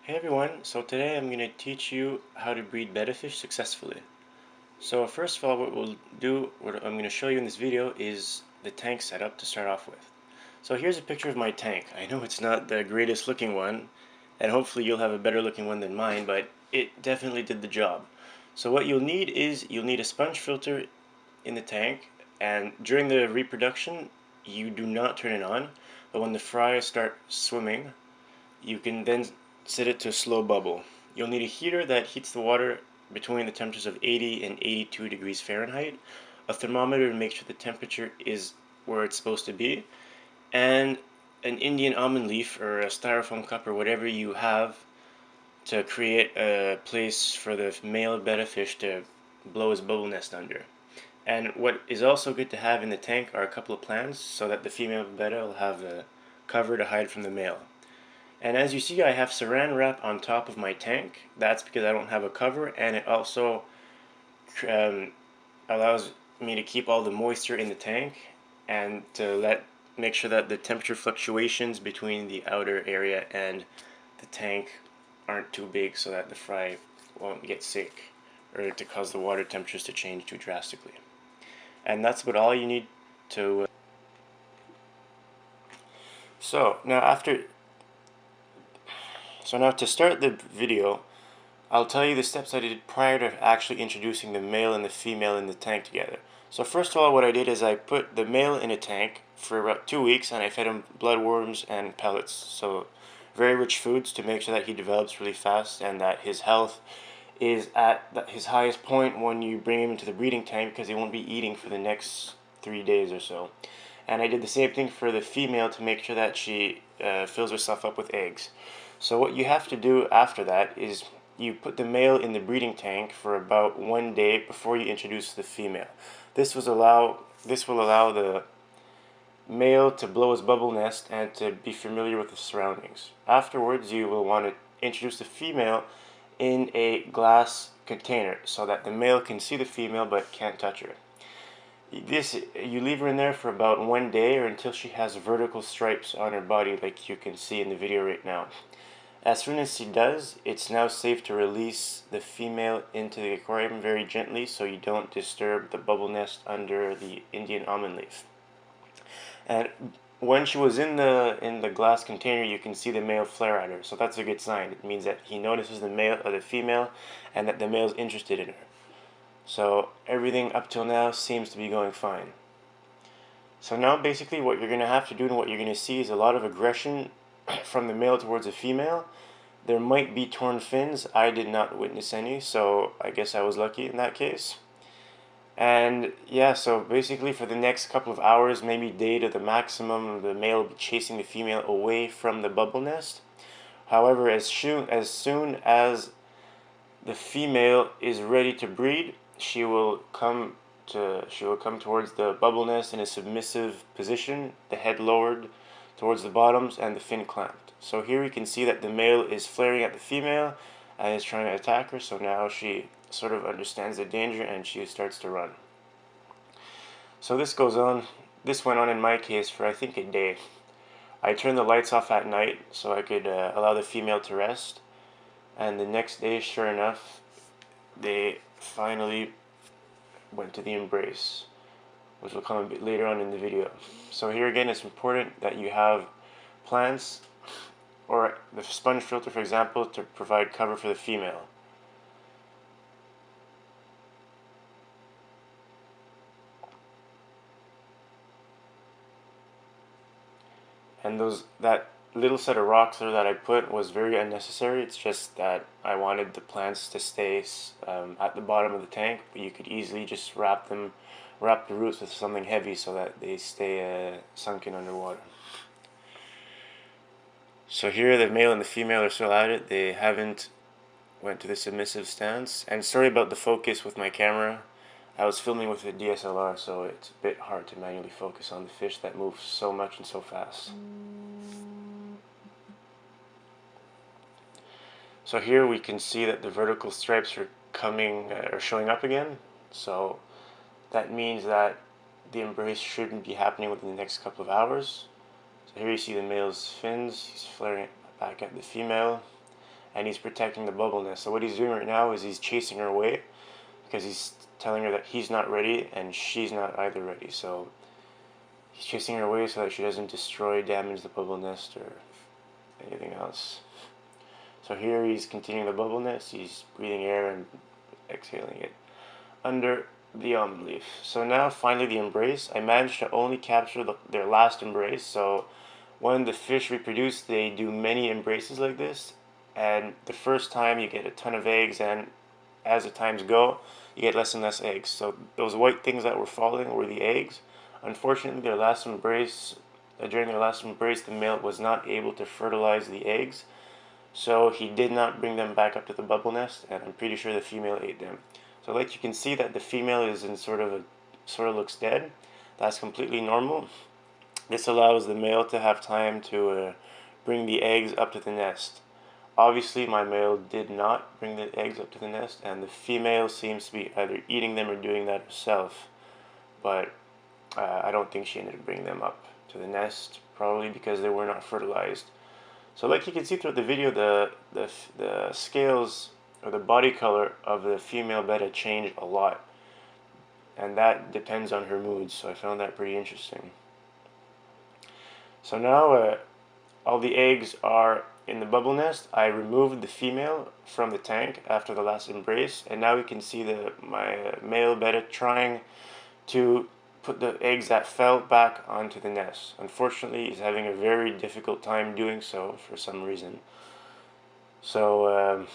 Hey everyone, so today I'm going to teach you how to breed betta fish successfully. So first of all, what I'm going to show you in this video is the tank setup to start off with. So here's a picture of my tank. I know it's not the greatest looking one, and hopefully you'll have a better looking one than mine, but it definitely did the job. So what you'll need a sponge filter in the tank, and during the reproduction, you do not turn it on, but when the fry start swimming, you can then set it to slow bubble. You'll need a heater that heats the water between the temperatures of 80 and 82 degrees Fahrenheit, a thermometer to make sure the temperature is where it's supposed to be, and an Indian almond leaf or a styrofoam cup or whatever you have to create a place for the male betta fish to blow his bubble nest under. And what is also good to have in the tank are a couple of plants so that the female betta will have a cover to hide from the male. And as you see, I have saran wrap on top of my tank. That's because I don't have a cover, and it also um, allows me to keep all the moisture in the tank and to make sure that the temperature fluctuations between the outer area and the tank aren't too big so that the fry won't get sick or to cause the water temperatures to change too drastically. And that's about all you need to so now to start the video, I'll tell you the steps I did prior to actually introducing the male and the female in the tank together. So first of all, what I did is I put the male in a tank for about 2 weeks, and I fed him bloodworms and pellets. So very rich foods to make sure that he develops really fast and that his health is at his highest point when you bring him into the breeding tank, because he won't be eating for the next 3 days or so. And I did the same thing for the female to make sure that she fills herself up with eggs. So what you have to do after that is you put the male in the breeding tank for about 1 day before you introduce the female. This will allow the male to blow his bubble nest and to be familiar with the surroundings. Afterwards, you will want to introduce the female in a glass container so that the male can see the female but can't touch her. You leave her in there for about 1 day or until she has vertical stripes on her body, like you can see in the video right now. As soon as she does, it's now safe to release the female into the aquarium very gently so you don't disturb the bubble nest under the Indian almond leaf. And when she was in the glass container, you can see the male flare at her, so that's a good sign. It means that he notices the female, and that the male is interested in her. So everything up till now seems to be going fine. So now basically what you're going to have to do and what you're going to see is a lot of aggression from the male towards the female. There might be torn fins. I did not witness any, so I guess I was lucky in that case. And yeah, so basically for the next couple of hours, maybe day to the maximum, the male will be chasing the female away from the bubble nest. However, as soon as the female is ready to breed, she will come towards the bubble nest in a submissive position, the head lowered towards the bottoms and the fin clamped. So here we can see that the male is flaring at the female and is trying to attack her, so now she sort of understands the danger and she starts to run. So this went on in my case for I think a day. I turned the lights off at night so I could allow the female to rest, and the next day, sure enough, they finally went to the embrace, which will come a bit later on in the video. So here again, it's important that you have plants or the sponge filter, for example, to provide cover for the female. And that little set of rocks there that I put was very unnecessary. It's just that I wanted the plants to stay at the bottom of the tank, but you could easily just wrap the roots with something heavy so that they stay sunken underwater. So here the male and the female are still at it. They haven't went to the submissive stance. And sorry about the focus with my camera. I was filming with a DSLR, so it's a bit hard to manually focus on the fish that moves so much and so fast. So here we can see that the vertical stripes are showing up again. So that means that the embrace shouldn't be happening within the next couple of hours. So here you see the male's fins. He's flaring back at the female. and he's protecting the bubble nest. So what he's doing right now is he's chasing her away because he's telling her that he's not ready and she's not either ready. So he's chasing her away so that she doesn't destroy, damage the bubble nest or anything else. So here he's continuing the bubble nest. He's breathing air and exhaling it under the almond leaf. So now finally the embrace. I managed to only capture their last embrace. So when the fish reproduce, they do many embraces like this, and the first time you get a ton of eggs, and as the times go you get less and less eggs. So those white things that were falling were the eggs. Unfortunately, their last embrace, during their last embrace, the male was not able to fertilize the eggs, so he did not bring them back up to the bubble nest, and I'm pretty sure the female ate them. So like you can see that the female is in sort of looks dead. That's completely normal. This allows the male to have time to bring the eggs up to the nest. Obviously my male did not bring the eggs up to the nest, and the female seems to be either eating them or doing that herself, but I don't think she ended up bringing them up to the nest, probably because they were not fertilized. So like you can see throughout the video, the scales or the body color of the female betta changed a lot, and that depends on her moods, so I found that pretty interesting. So now all the eggs are in the bubble nest. I removed the female from the tank after the last embrace, and now we can see my male betta trying to put the eggs that fell back onto the nest. Unfortunately, he's having a very difficult time doing so for some reason. So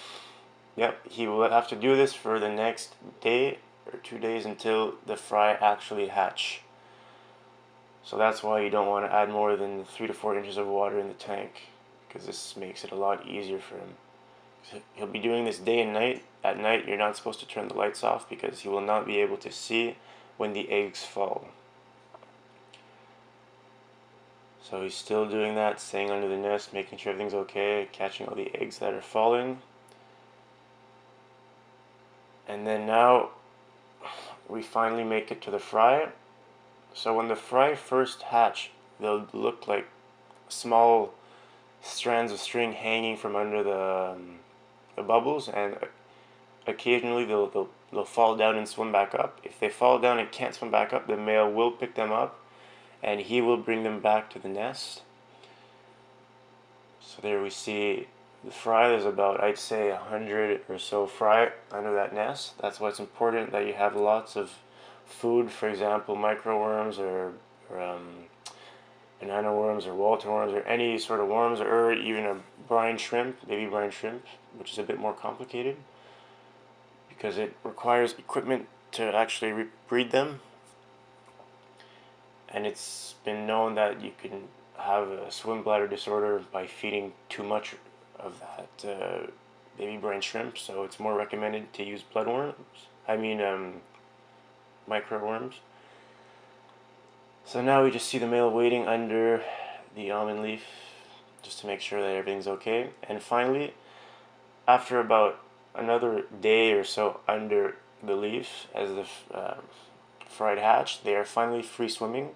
yep, he will have to do this for the next day or 2 days until the fry actually hatch. So that's why you don't want to add more than 3 to 4 inches of water in the tank, because this makes it a lot easier for him. So he'll be doing this day and night. At night you're not supposed to turn the lights off because he will not be able to see when the eggs fall. So he's still doing that, staying under the nest, making sure everything's okay, catching all the eggs that are falling. And then now we finally make it to the fry. So when the fry first hatch, they'll look like small strands of string hanging from under the bubbles, and occasionally they'll fall down and swim back up. If they fall down and can't swim back up, the male will pick them up and he will bring them back to the nest. So there we see the fry. There's about, I'd say, 100 or so fry under that nest. That's why it's important that you have lots of food, for example microworms or banana worms or Walter worms or any sort of worms, or even a brine shrimp, baby brine shrimp, which is a bit more complicated because it requires equipment to actually breed them, and it's been known that you can have a swim bladder disorder by feeding too much of that baby brine shrimp, so it's more recommended to use microworms. So now we just see the male waiting under the almond leaf just to make sure that everything's okay. And finally, after about another day or so under the leaf as the fried hatch, they are finally free swimming,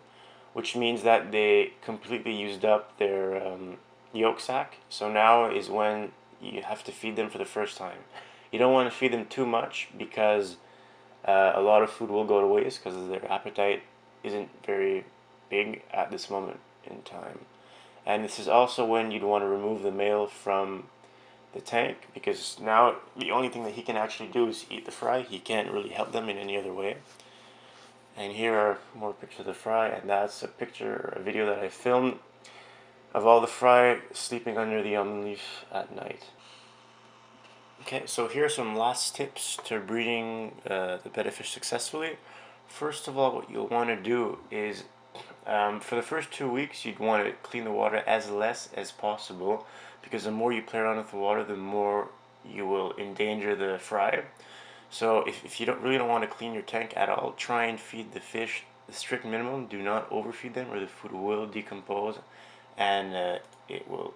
which means that they completely used up their yolk sac. So now is when you have to feed them for the first time. You don't want to feed them too much because a lot of food will go to waste because their appetite isn't very big at this moment in time. And this is also when you'd want to remove the male from the tank, because now the only thing that he can actually do is eat the fry. He can't really help them in any other way. And here are more pictures of the fry, and that's a video that I filmed of all the fry sleeping under the almond leaf at night. Okay, so here are some last tips to breeding the betta fish successfully. First of all, what you'll want to do is for the first 2 weeks you'd want to clean the water as less as possible, because the more you play around with the water, the more you will endanger the fry. So if you really don't want to clean your tank at all, try and feed the fish the strict minimum. Do not overfeed them or the food will decompose and it will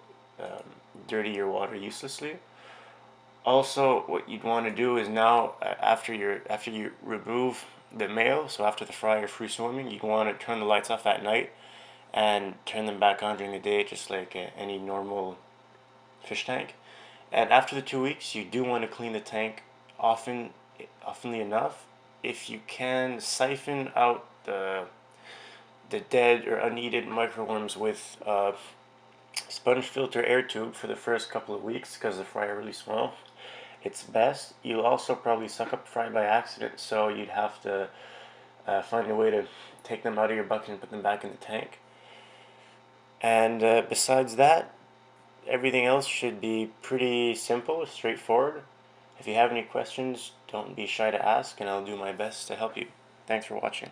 dirty your water uselessly. Also, what you'd want to do is now after you remove the male, so after the fry or free swimming, you'd want to turn the lights off at night and turn them back on during the day, just like any normal fish tank. And after the 2 weeks, you do want to clean the tank oftenly enough. If you can, siphon out the dead or unneeded microworms with sponge filter air tube for the first couple of weeks because the fry are really small. It's best. You'll also probably suck up fry by accident, so you'd have to find a way to take them out of your bucket and put them back in the tank. And besides that, everything else should be pretty simple, straightforward. If you have any questions, don't be shy to ask, and I'll do my best to help you. Thanks for watching.